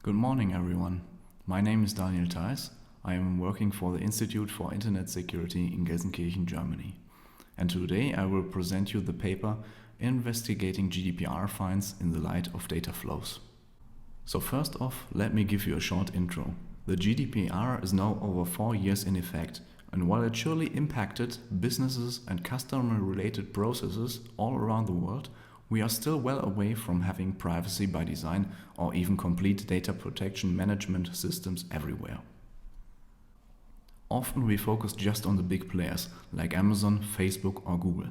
Good morning, everyone. My name is Theis. I am working for the Institute for Internet Security in Gelsenkirchen, Germany. And today I will present you the paper Investigating GDPR Fines in the Light of Data Flows. So first off, let me give you a short intro. The GDPR is now over 4 years in effect, and while it surely impacted businesses and customer-related processes all around the world, we are still well away from having privacy by design or even complete data protection management systems everywhere. Often we focus just on the big players like Amazon, Facebook or Google.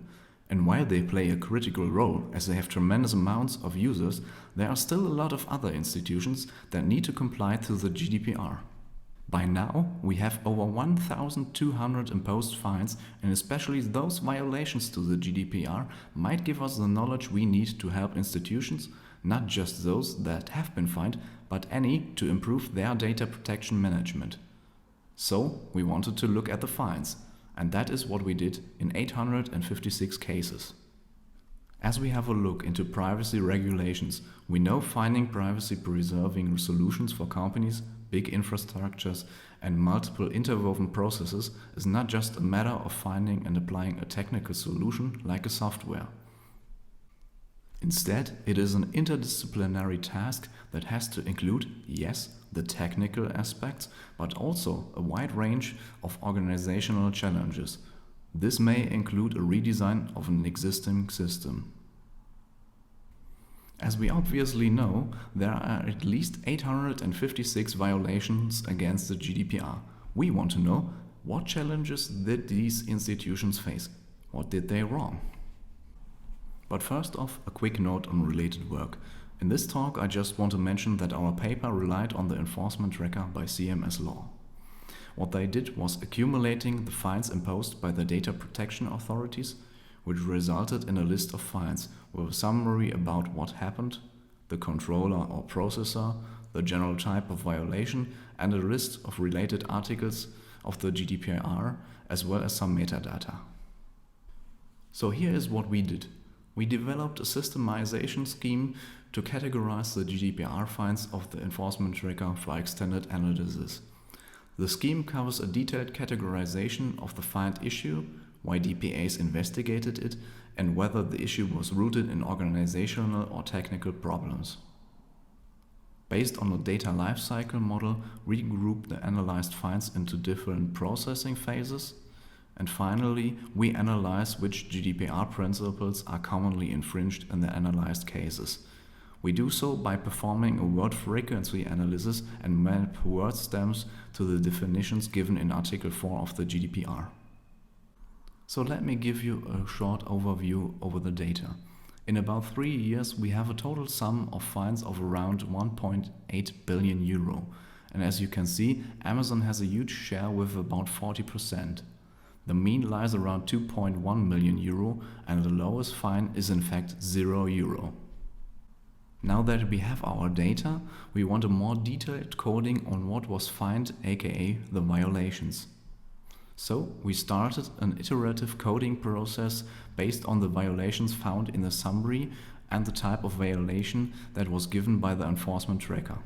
And while they play a critical role as they have tremendous amounts of users, there are still a lot of other institutions that need to comply to the GDPR. By now, we have over 1,200 imposed fines, and especially those violations to the GDPR might give us the knowledge we need to help institutions, not just those that have been fined, but any to improve their data protection management. So, we wanted to look at the fines, and that is what we did in 856 cases. As we have a look into privacy regulations, we know finding privacy-preserving solutions for companies, big infrastructures and multiple interwoven processes is not just a matter of finding and applying a technical solution like a software. Instead, it is an interdisciplinary task that has to include, yes, the technical aspects, but also a wide range of organizational challenges. This may include a redesign of an existing system. As we obviously know, there are at least 856 violations against the GDPR. We want to know, what challenges did these institutions face? What did they wrong? But first off, a quick note on related work. In this talk, I just want to mention that our paper relied on the enforcement tracker by CMS Law. What they did was accumulating the fines imposed by the data protection authorities, which resulted in a list of fines with a summary about what happened, the controller or processor, the general type of violation, and a list of related articles of the GDPR, as well as some metadata. So here is what we did. We developed a systemization scheme to categorize the GDPR fines of the enforcement tracker for extended analysis. The scheme covers a detailed categorization of the fined issue, why DPAs investigated it, and whether the issue was rooted in organizational or technical problems. Based on a data lifecycle model, we grouped the analyzed fines into different processing phases. And finally, we analyze which GDPR principles are commonly infringed in the analyzed cases. We do so by performing a word frequency analysis and map word stems to the definitions given in Article 4 of the GDPR. So let me give you a short overview over the data. In about 3 years, we have a total sum of fines of around 1.8 billion euro. And as you can see, Amazon has a huge share with about 40%. The mean lies around 2.1 million euro, and the lowest fine is in fact 0 euro. Now that we have our data, we want a more detailed coding on what was fined, aka the violations. So we started an iterative coding process based on the violations found in the summary and the type of violation that was given by the enforcement tracker.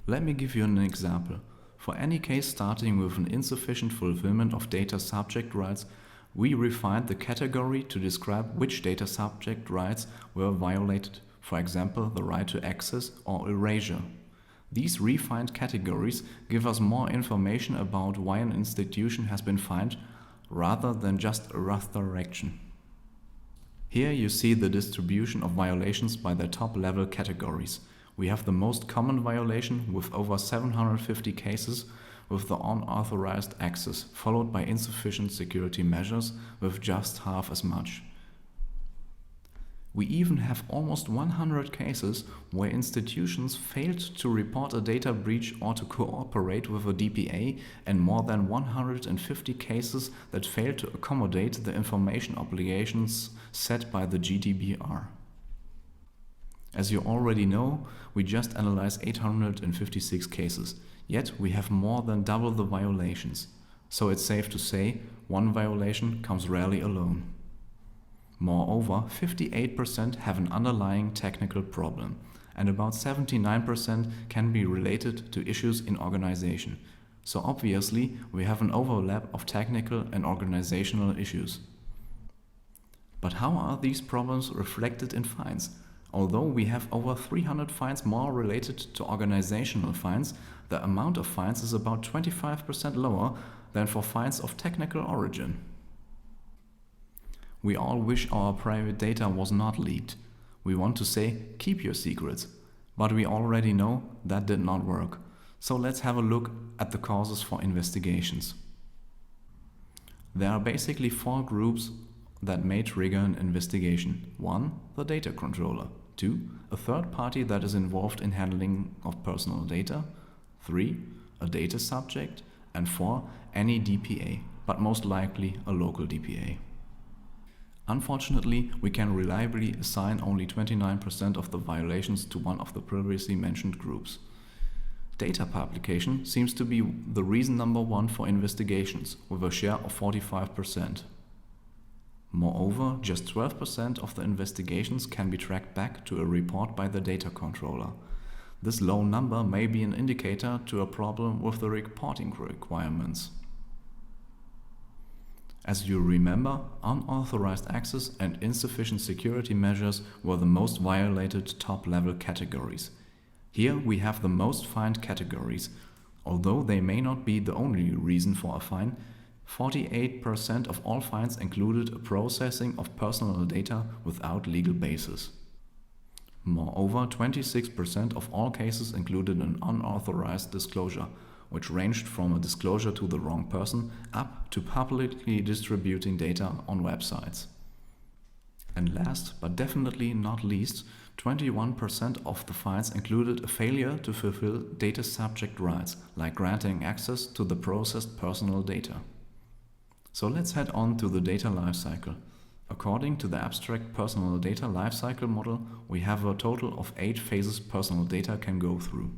Let me give you an example. For any case starting with an insufficient fulfillment of data subject rights, we refined the category to describe which data subject rights were violated, for example the right to access or erasure. These refined categories give us more information about why an institution has been fined, rather than just a rough direction. Here you see the distribution of violations by their top-level categories. We have the most common violation with over 750 cases with the unauthorized access, followed by insufficient security measures with just half as much. We even have almost 100 cases where institutions failed to report a data breach or to cooperate with a DPA, and more than 150 cases that failed to accommodate the information obligations set by the GDPR. As you already know, we just analyzed 856 cases, yet we have more than double the violations. So it's safe to say, one violation comes rarely alone. Moreover, 58% have an underlying technical problem, and about 79% can be related to issues in organization. So obviously, we have an overlap of technical and organizational issues. But how are these problems reflected in fines? Although we have over 300 fines more related to organizational fines, the amount of fines is about 25% lower than for fines of technical origin. We all wish our private data was not leaked. We want to say, keep your secrets. But we already know that did not work. So let's have a look at the causes for investigations. There are basically 4 groups that may trigger an investigation. 1. The data controller. 2. A third party that is involved in handling of personal data. 3. A data subject. And 4. Any DPA, but most likely a local DPA. Unfortunately, we can reliably assign only 29% of the violations to one of the previously mentioned groups. Data publication seems to be the reason number 1 for investigations, with a share of 45%. Moreover, just 12% of the investigations can be tracked back to a report by the data controller. This low number may be an indicator to a problem with the reporting requirements. As you remember, unauthorized access and insufficient security measures were the most violated top-level categories. Here we have the most fined categories. Although they may not be the only reason for a fine, 48% of all fines included a processing of personal data without legal basis. Moreover, 26% of all cases included an unauthorized disclosure, which ranged from a disclosure to the wrong person up to publicly distributing data on websites. And last, but definitely not least, 21% of the fines included a failure to fulfill data subject rights, like granting access to the processed personal data. So let's head on to the data lifecycle. According to the abstract personal data lifecycle model, we have a total of 8 phases personal data can go through.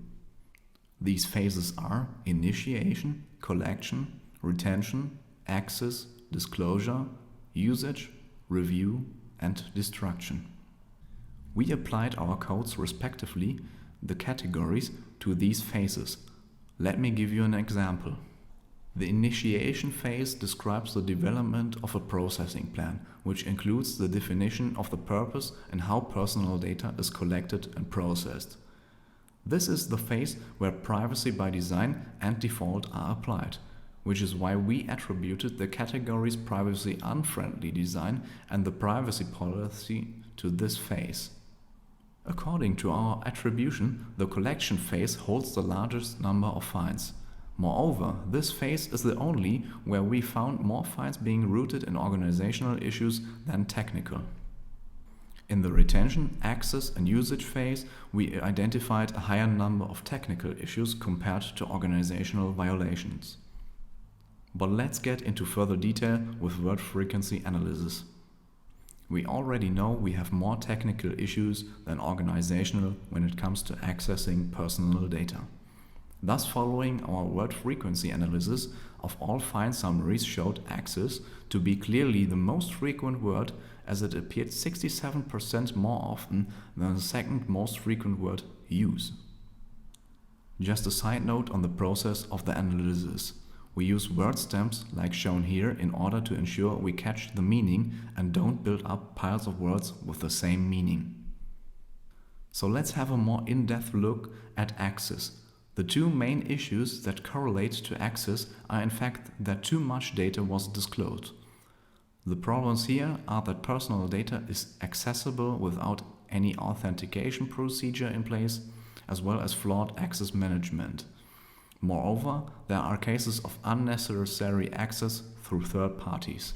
These phases are initiation, collection, retention, access, disclosure, usage, review, and destruction. We applied our codes respectively, the categories, to these phases. Let me give you an example. The initiation phase describes the development of a processing plan, which includes the definition of the purpose and how personal data is collected and processed. This is the phase where privacy by design and default are applied, which is why we attributed the categories privacy unfriendly design and the privacy policy to this phase. According to our attribution, the collection phase holds the largest number of fines. Moreover, this phase is the only where we found more fines being rooted in organizational issues than technical. In the retention, access and usage phase, we identified a higher number of technical issues compared to organizational violations. But let's get into further detail with word frequency analysis. We already know we have more technical issues than organizational when it comes to accessing personal data. Thus, following our word frequency analysis of all fine summaries showed access to be clearly the most frequent word, as it appeared 67% more often than the second most frequent word, use. Just a side note on the process of the analysis. We use word stems like shown here in order to ensure we catch the meaning and don't build up piles of words with the same meaning. So let's have a more in-depth look at access. The 2 main issues that correlate to access are in fact that too much data was disclosed. The problems here are that personal data is accessible without any authentication procedure in place, as well as flawed access management. Moreover, there are cases of unnecessary access through third parties.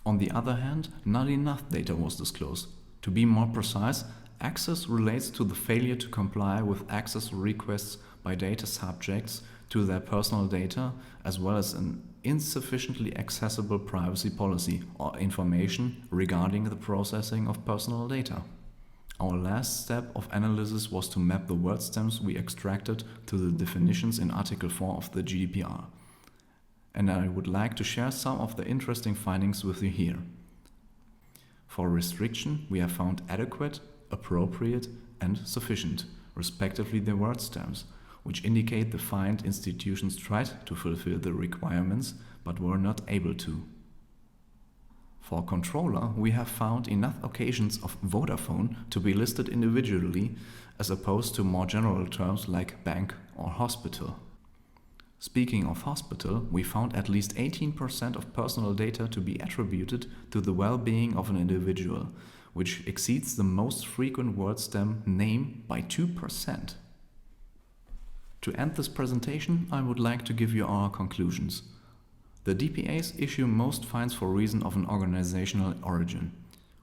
On the other hand, not enough data was disclosed. To be more precise, access relates to the failure to comply with access requests by data subjects to their personal data, as well as an insufficiently accessible privacy policy or information regarding the processing of personal data. Our last step of analysis was to map the word stems we extracted to the definitions in Article 4 of the GDPR. And I would like to share some of the interesting findings with you here. For restriction, we have found adequate, appropriate, and sufficient, respectively the word stems, which indicate the defined institutions tried to fulfill the requirements but were not able to. For controller, we have found enough occasions of Vodafone to be listed individually as opposed to more general terms like bank or hospital. Speaking of hospital, we found at least 18% of personal data to be attributed to the well-being of an individual, which exceeds the most frequent word stem name by 2%. To end this presentation, I would like to give you our conclusions. The DPAs issue most fines for reason of an organizational origin.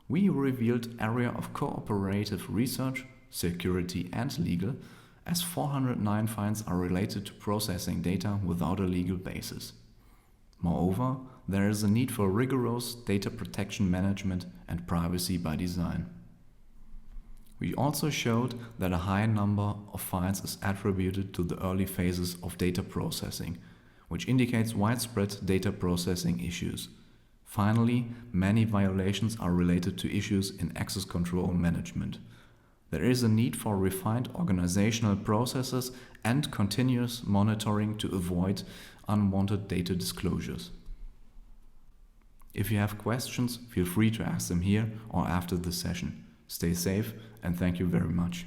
We revealed area of cooperative research, security and legal, as 409 fines are related to processing data without a legal basis. Moreover, there is a need for rigorous data protection management and privacy by design. We also showed that a high number of fines is attributed to the early phases of data processing, which indicates widespread data processing issues. Finally, many violations are related to issues in access control management. There is a need for refined organizational processes and continuous monitoring to avoid unwanted data disclosures. If you have questions, feel free to ask them here or after the session. Stay safe and thank you very much.